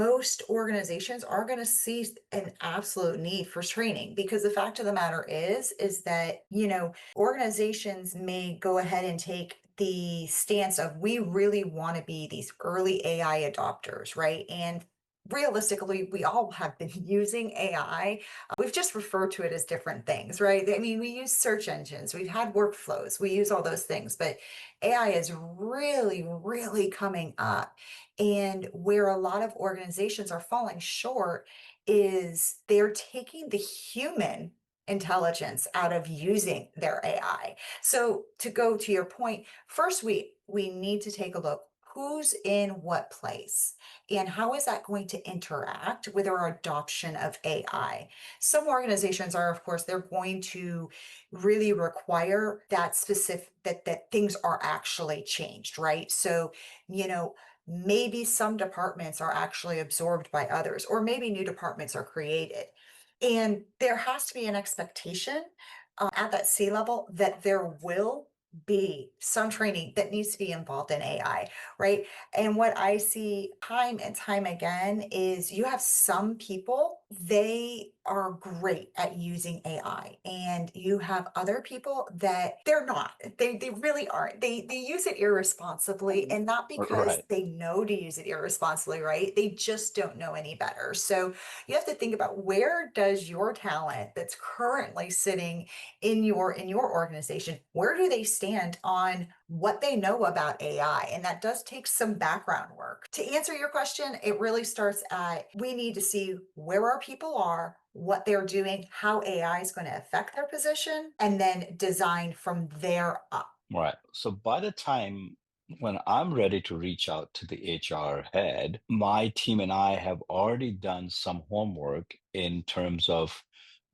most organizations are going to see an absolute need for training because the fact of the matter is that, organizations may go ahead and take the stance of we really want to be these early AI adopters, right? And realistically, we all have been using AI. We've just referred to it as different things, right? I mean, we use search engines, we've had workflows, we use all those things, but AI is really, really coming up. And where a lot of organizations are falling short is they're taking the human intelligence out of using their AI. So to go to your point, first we need to take a look who's in what place and how is that going to interact with our adoption of AI. Some organizations are, of course, they're going to really require that specific that things are actually changed, right? So, you know, maybe some departments are actually absorbed by others, or maybe new departments are created. And there has to be an expectation at that C level that there will be some training that needs to be involved in AI, right? And what I see time and time again is you have some people, they are great at using AI, and you have other people that they're not. They really aren't. They use it irresponsibly, and not because Right. they know to use it irresponsibly, right? They just don't know any better. So you have to think about where does your talent that's currently sitting in your organization, where do they stand on what they know about AI? And that does take some background work. To answer your question, it really starts at we need to see where our people are, what they're doing, how AI is going to affect their position, and then design from there up. Right. So by the time when I'm ready to reach out to the HR head, my team and I have already done some homework in terms of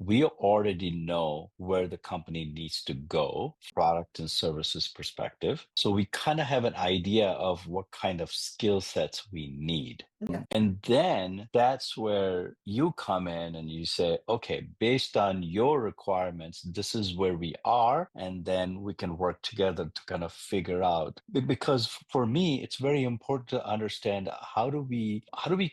we already know where the company needs to go, product and services perspective. So we kind of have an idea of what kind of skill sets we need. Yeah. And then that's where you come in and you say, okay, based on your requirements, this is where we are. And then we can work together to kind of figure out. Because for me, it's very important to understand how do we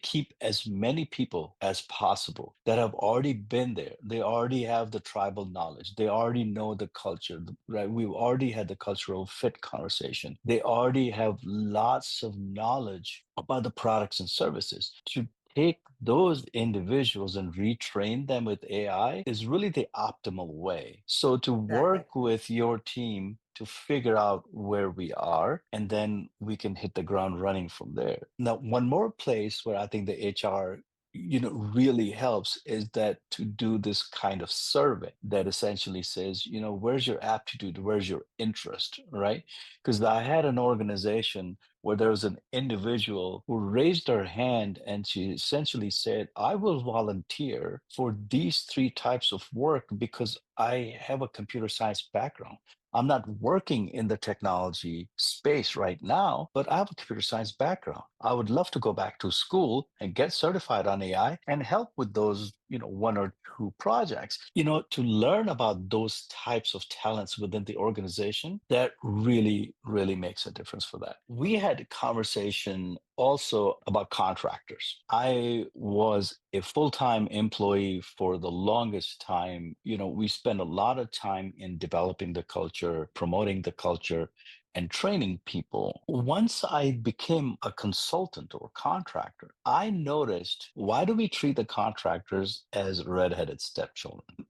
keep as many people as possible that have already been there. They already have the tribal knowledge. They already know the culture, right? We've already had the cultural fit conversation. They already have lots of knowledge about the products and services. To take those individuals and retrain them with AI is really the optimal way. So to Exactly. work with your team to figure out where we are, and then we can hit the ground running from there. Now, one more place where I think the HR really helps is that to do this kind of survey that essentially says, where's your aptitude, where's your interest, right? Because I had an organization where there was an individual who raised her hand and she essentially said, I will volunteer for these three types of work because I have a computer science background. I'm not working in the technology space right now, but I have a computer science background. I would love to go back to school and get certified on AI and help with those, one or two projects, to learn about those types of talents within the organization. That really, really makes a difference for that. We had a conversation also about contractors. I was a full-time employee for the longest time. We spend a lot of time in developing the culture, promoting the culture, and training people. Once I became a consultant or contractor, I noticed, why do we treat the contractors as redheaded stepchildren?